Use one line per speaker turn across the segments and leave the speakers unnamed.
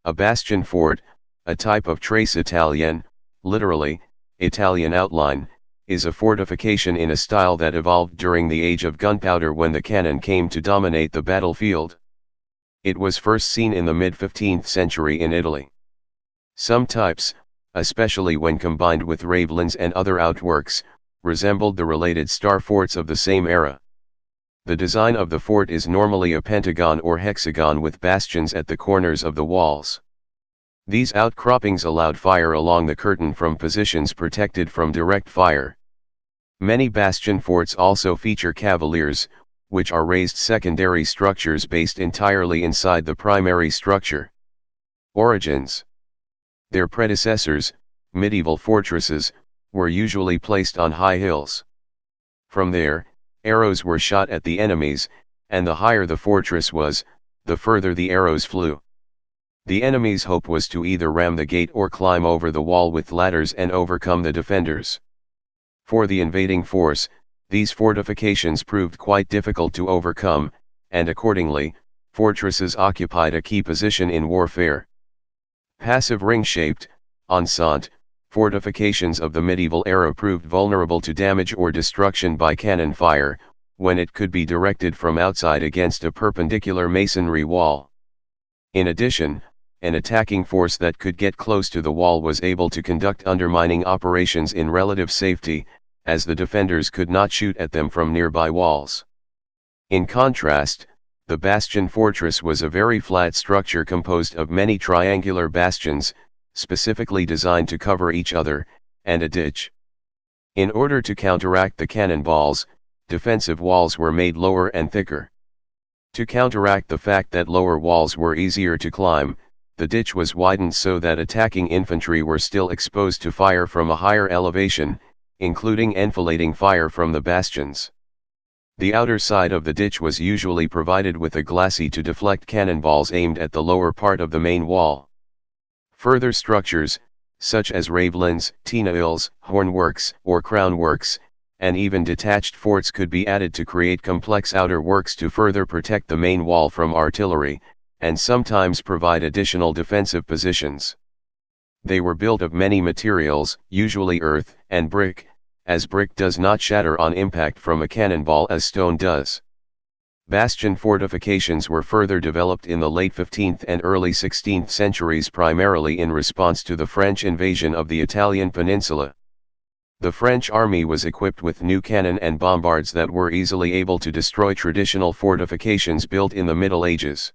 A bastion fort, a type of trace Italian, literally, Italian outline, is a fortification in a style that evolved during the age of gunpowder when the cannon came to dominate the battlefield. It was first seen in the mid-15th century in Italy. Some types, especially when combined with ravelins and other outworks, resembled the related star forts of the same era. The design of the fort is normally a pentagon or hexagon with bastions at the corners of the walls. These outcroppings allowed fire along the curtain from positions protected from direct fire. Many bastion forts also feature cavaliers, which are raised secondary structures based entirely inside the primary structure. Origins. Their predecessors, medieval fortresses, were usually placed on high hills. From there, arrows were shot at the enemies, and the higher the fortress was, the further the arrows flew. The enemy's hope was to either ram the gate or climb over the wall with ladders and overcome the defenders. For the invading force, these fortifications proved quite difficult to overcome, and accordingly, fortresses occupied a key position in warfare. Passive ring-shaped, enceinte, fortifications of the medieval era proved vulnerable to damage or destruction by cannon fire, when it could be directed from outside against a perpendicular masonry wall. In addition, an attacking force that could get close to the wall was able to conduct undermining operations in relative safety, as the defenders could not shoot at them from nearby walls. In contrast, the Bastion Fortress was a very flat structure composed of many triangular bastions, specifically designed to cover each other, and a ditch. In order to counteract the cannonballs, defensive walls were made lower and thicker. To counteract the fact that lower walls were easier to climb, the ditch was widened so that attacking infantry were still exposed to fire from a higher elevation, including enfilading fire from the bastions. The outer side of the ditch was usually provided with a glacis to deflect cannonballs aimed at the lower part of the main wall. Further structures, such as ravelins, tinails, hornworks, or crownworks, and even detached forts could be added to create complex outer works to further protect the main wall from artillery, and sometimes provide additional defensive positions. They were built of many materials, usually earth and brick, as brick does not shatter on impact from a cannonball as stone does. Bastion fortifications were further developed in the late 15th and early 16th centuries primarily in response to the French invasion of the Italian peninsula. The French army was equipped with new cannon and bombards that were easily able to destroy traditional fortifications built in the Middle Ages.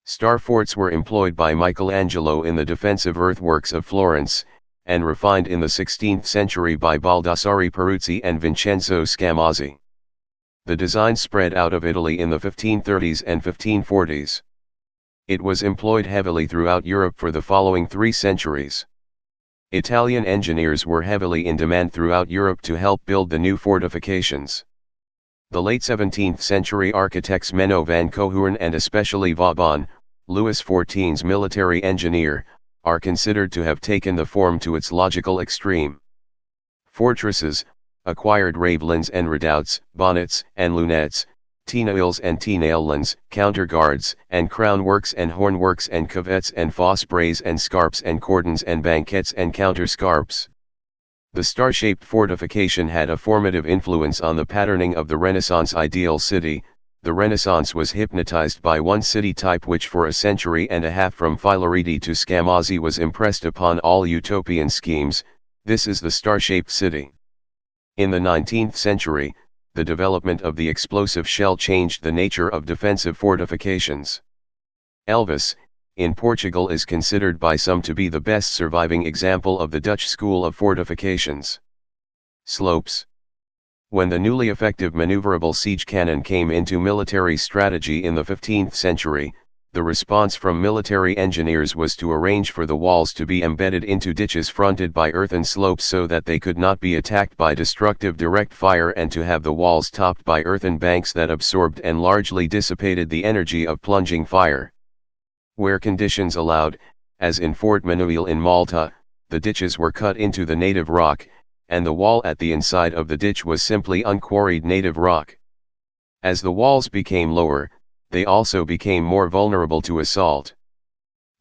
Star forts were employed by Michelangelo in the defensive earthworks of Florence, and refined in the 16th century by Baldassare Peruzzi and Vincenzo Scamozzi. The design spread out of Italy in the 1530s and 1540s. It was employed heavily throughout Europe for the following 3 centuries. Italian engineers were heavily in demand throughout Europe to help build the new fortifications. The late 17th century architects Menno van Cohoorn and especially Vauban, Louis XIV's military engineer, are considered to have taken the form to its logical extreme. Fortresses, acquired ravelins and redoubts, bonnets and lunettes, tinails and tinaillons, counterguards and crownworks and hornworks and covettes and fosbrays and scarps and cordons and banquettes and counterscarps. The star-shaped fortification had a formative influence on the patterning of the Renaissance ideal city. The Renaissance was hypnotized by one city type which for a century and a half from Filariti to Scamozzi was impressed upon all utopian schemes. This is the star-shaped city. In the 19th century, the development of the explosive shell changed the nature of defensive fortifications. Elvas, in Portugal, is considered by some to be the best surviving example of the Dutch school of fortifications. Slopes. When the newly effective maneuverable siege cannon came into military strategy in the 15th century, the response from military engineers was to arrange for the walls to be embedded into ditches fronted by earthen slopes so that they could not be attacked by destructive direct fire, and to have the walls topped by earthen banks that absorbed and largely dissipated the energy of plunging fire. Where conditions allowed, as in Fort Manuel in Malta, the ditches were cut into the native rock, and the wall at the inside of the ditch was simply unquarried native rock. As the walls became lower, they also became more vulnerable to assault.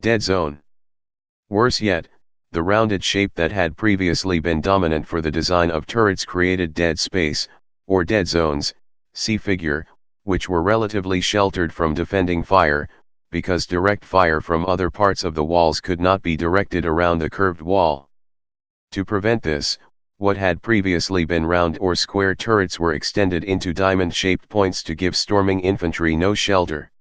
Deadzone. Worse yet, the rounded shape that had previously been dominant for the design of turrets created dead space, or dead zones, see figure, which were relatively sheltered from defending fire, because direct fire from other parts of the walls could not be directed around the curved wall. To prevent this, what had previously been round or square turrets were extended into diamond-shaped points to give storming infantry no shelter.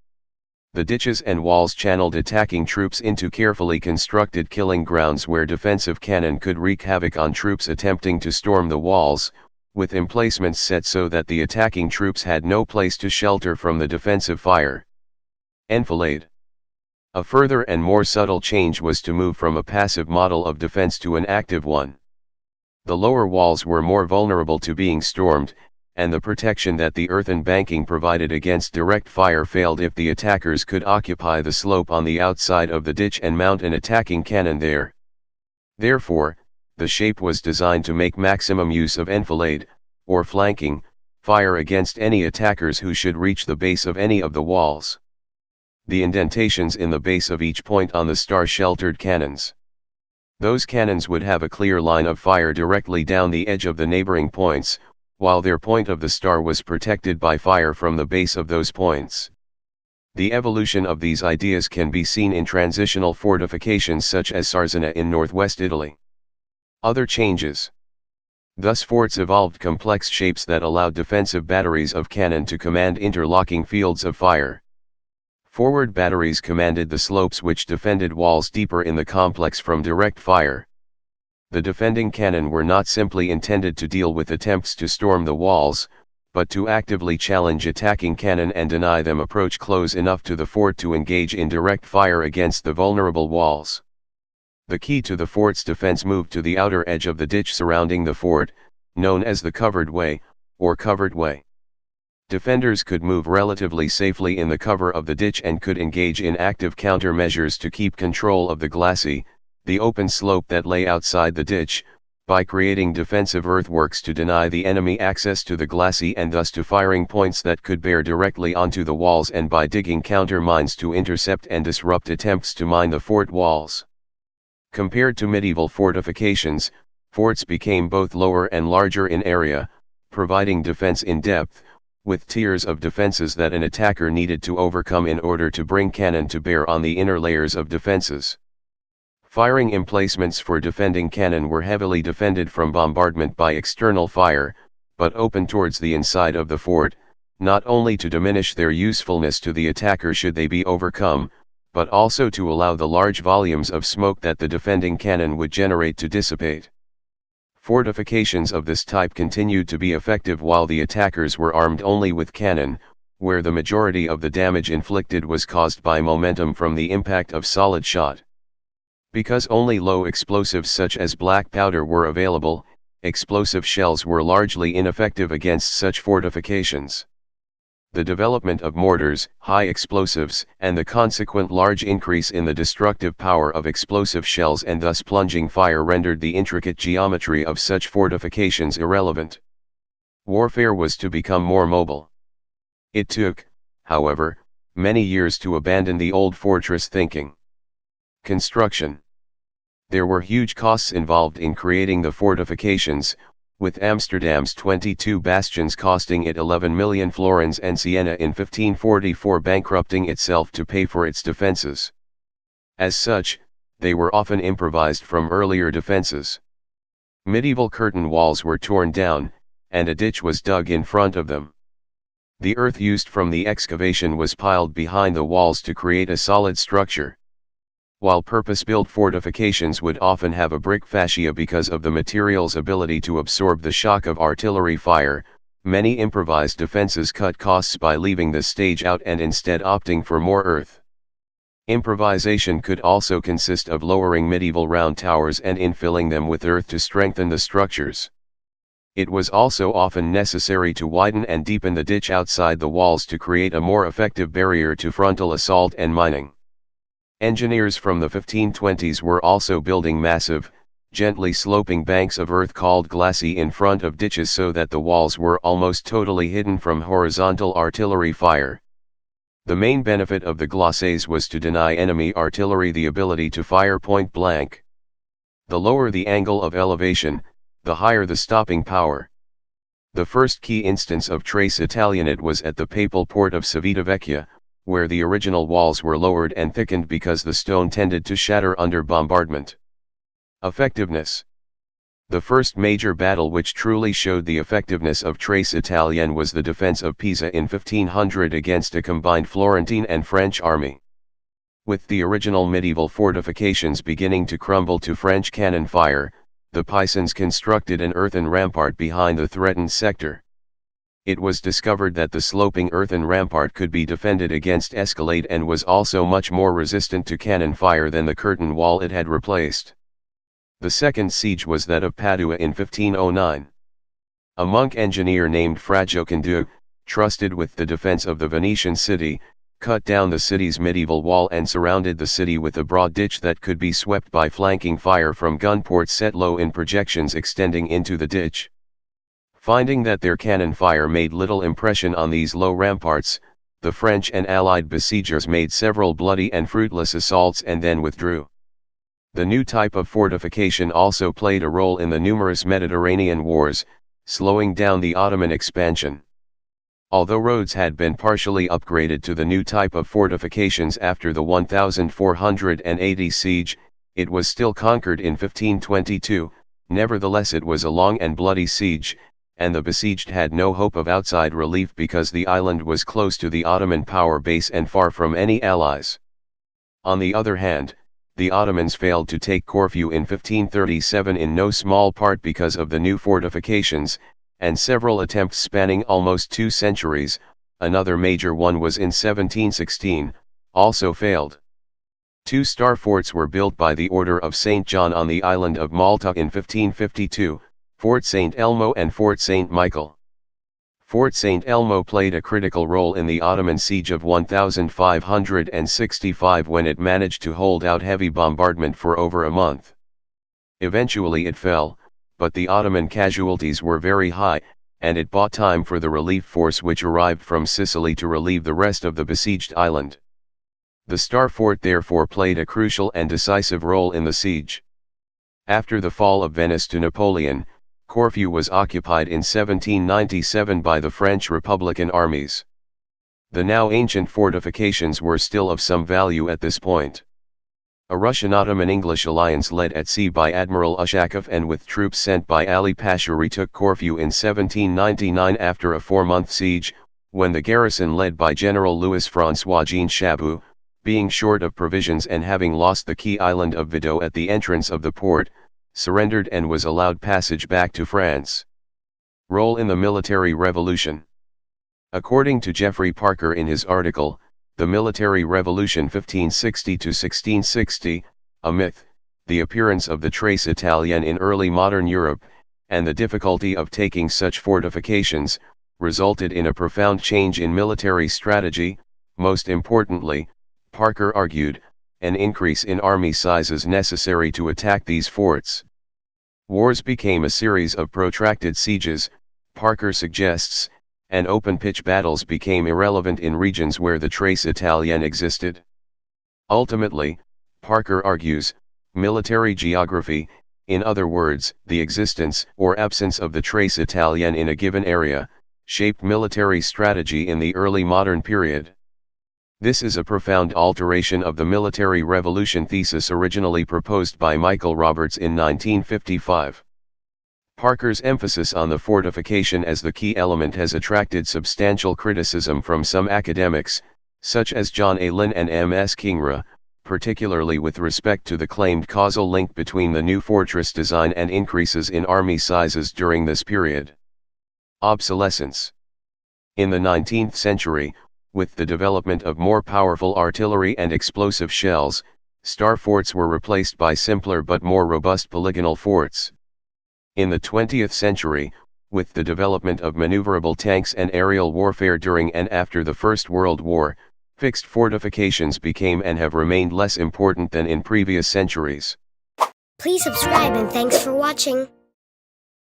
The ditches and walls channeled attacking troops into carefully constructed killing grounds where defensive cannon could wreak havoc on troops attempting to storm the walls, with emplacements set so that the attacking troops had no place to shelter from the defensive fire. Enfilade. A further and more subtle change was to move from a passive model of defense to an active one. The lower walls were more vulnerable to being stormed, and the protection that the earthen banking provided against direct fire failed if the attackers could occupy the slope on the outside of the ditch and mount an attacking cannon there. Therefore, the shape was designed to make maximum use of enfilade, or flanking, fire against any attackers who should reach the base of any of the walls. The indentations in the base of each point on the star sheltered cannons. Those cannons would have a clear line of fire directly down the edge of the neighboring points, while their point of the star was protected by fire from the base of those points. The evolution of these ideas can be seen in transitional fortifications such as Sarzana in northwest Italy. Other changes. Thus forts evolved complex shapes that allowed defensive batteries of cannon to command interlocking fields of fire. Forward batteries commanded the slopes which defended walls deeper in the complex from direct fire. The defending cannon were not simply intended to deal with attempts to storm the walls, but to actively challenge attacking cannon and deny them approach close enough to the fort to engage in direct fire against the vulnerable walls. The key to the fort's defense moved to the outer edge of the ditch surrounding the fort, known as the covered way, or covered way. Defenders could move relatively safely in the cover of the ditch and could engage in active countermeasures to keep control of the glacis, the open slope that lay outside the ditch, by creating defensive earthworks to deny the enemy access to the glacis and thus to firing points that could bear directly onto the walls, and by digging counter mines to intercept and disrupt attempts to mine the fort walls. Compared to medieval fortifications, forts became both lower and larger in area, providing defense in depth, with tiers of defenses that an attacker needed to overcome in order to bring cannon to bear on the inner layers of defenses. Firing emplacements for defending cannon were heavily defended from bombardment by external fire, but open towards the inside of the fort, not only to diminish their usefulness to the attacker should they be overcome, but also to allow the large volumes of smoke that the defending cannon would generate to dissipate. Fortifications of this type continued to be effective while the attackers were armed only with cannon, where the majority of the damage inflicted was caused by momentum from the impact of solid shot. Because only low explosives such as black powder were available, explosive shells were largely ineffective against such fortifications. The development of mortars, high explosives, and the consequent large increase in the destructive power of explosive shells and thus plunging fire rendered the intricate geometry of such fortifications irrelevant. Warfare was to become more mobile. It took, however, many years to abandon the old fortress thinking. Construction. There were huge costs involved in creating the fortifications, with Amsterdam's 22 bastions costing it 11 million florins and Siena in 1544 bankrupting itself to pay for its defenses. As such, they were often improvised from earlier defenses. Medieval curtain walls were torn down, and a ditch was dug in front of them. The earth used from the excavation was piled behind the walls to create a solid structure. While purpose-built fortifications would often have a brick fascia because of the material's ability to absorb the shock of artillery fire, many improvised defenses cut costs by leaving the stage out and instead opting for more earth. Improvisation could also consist of lowering medieval round towers and infilling them with earth to strengthen the structures. It was also often necessary to widen and deepen the ditch outside the walls to create a more effective barrier to frontal assault and mining. Engineers from the 1520s were also building massive, gently sloping banks of earth called glacis in front of ditches so that the walls were almost totally hidden from horizontal artillery fire. The main benefit of the glosses was to deny enemy artillery the ability to fire point blank. The lower the angle of elevation, the higher the stopping power. The first key instance of trace Italianate was at the papal port of Civitavecchia, where the original walls were lowered and thickened because the stone tended to shatter under bombardment. Effectiveness. The first major battle which truly showed the effectiveness of trace Italien was the defense of Pisa in 1500 against a combined Florentine and French army. With the original medieval fortifications beginning to crumble to French cannon fire, the Pisans constructed an earthen rampart behind the threatened sector. It was discovered that the sloping earthen rampart could be defended against escalade and was also much more resistant to cannon fire than the curtain wall it had replaced. The second siege was that of Padua in 1509. A monk engineer named Fra Giocondo, trusted with the defense of the Venetian city, cut down the city's medieval wall and surrounded the city with a broad ditch that could be swept by flanking fire from gun ports set low in projections extending into the ditch. Finding that their cannon fire made little impression on these low ramparts, the French and Allied besiegers made several bloody and fruitless assaults and then withdrew. The new type of fortification also played a role in the numerous Mediterranean wars, slowing down the Ottoman expansion. Although roads had been partially upgraded to the new type of fortifications after the 1480 siege, it was still conquered in 1522, nevertheless it was a long and bloody siege, and the besieged had no hope of outside relief because the island was close to the Ottoman power base and far from any allies. On the other hand, the Ottomans failed to take Corfu in 1537 in no small part because of the new fortifications, and several attempts spanning almost 2 centuries, another major one was in 1716, also failed. 2 star forts were built by the Order of St. John on the island of Malta in 1552, Fort St. Elmo and Fort St. Michael. Fort St. Elmo played a critical role in the Ottoman siege of 1565 when it managed to hold out heavy bombardment for over a month. Eventually it fell, but the Ottoman casualties were very high, and it bought time for the relief force which arrived from Sicily to relieve the rest of the besieged island. The Star Fort therefore played a crucial and decisive role in the siege. After the fall of Venice to Napoleon, Corfu was occupied in 1797 by the French Republican armies. The now ancient fortifications were still of some value at this point. A Russian-Ottoman-English alliance led at sea by Admiral Ushakov and with troops sent by Ali Pasha retook Corfu in 1799 after a 4-month siege, when the garrison led by General Louis-François Jean Chabot, being short of provisions and having lost the key island of Vido at the entrance of the port, surrendered and was allowed passage back to France. Role in the Military Revolution. According to Geoffrey Parker in his article, The Military Revolution 1560–1660, A Myth, the appearance of the Trace Italien in early modern Europe, and the difficulty of taking such fortifications, resulted in a profound change in military strategy. Most importantly, Parker argued, an increase in army sizes necessary to attack these forts. Wars became a series of protracted sieges, Parker suggests, and open pitch battles became irrelevant in regions where the Trace Italien existed. Ultimately, Parker argues, military geography, in other words, the existence or absence of the Trace Italien in a given area, shaped military strategy in the early modern period. This is a profound alteration of the military revolution thesis originally proposed by Michael Roberts in 1955. Parker's emphasis on the fortification as the key element has attracted substantial criticism from some academics, such as John A. Lynn and M.S. Kingra, particularly with respect to the claimed causal link between the new fortress design and increases in army sizes during this period. Obsolescence. In the 19th century, with the development of more powerful artillery and explosive shells, star forts were replaced by simpler but more robust polygonal forts. In the 20th century, with the development of maneuverable tanks and aerial warfare during and after the First World War, fixed fortifications became and have remained less important than in previous centuries.
Please subscribe and thanks for watching.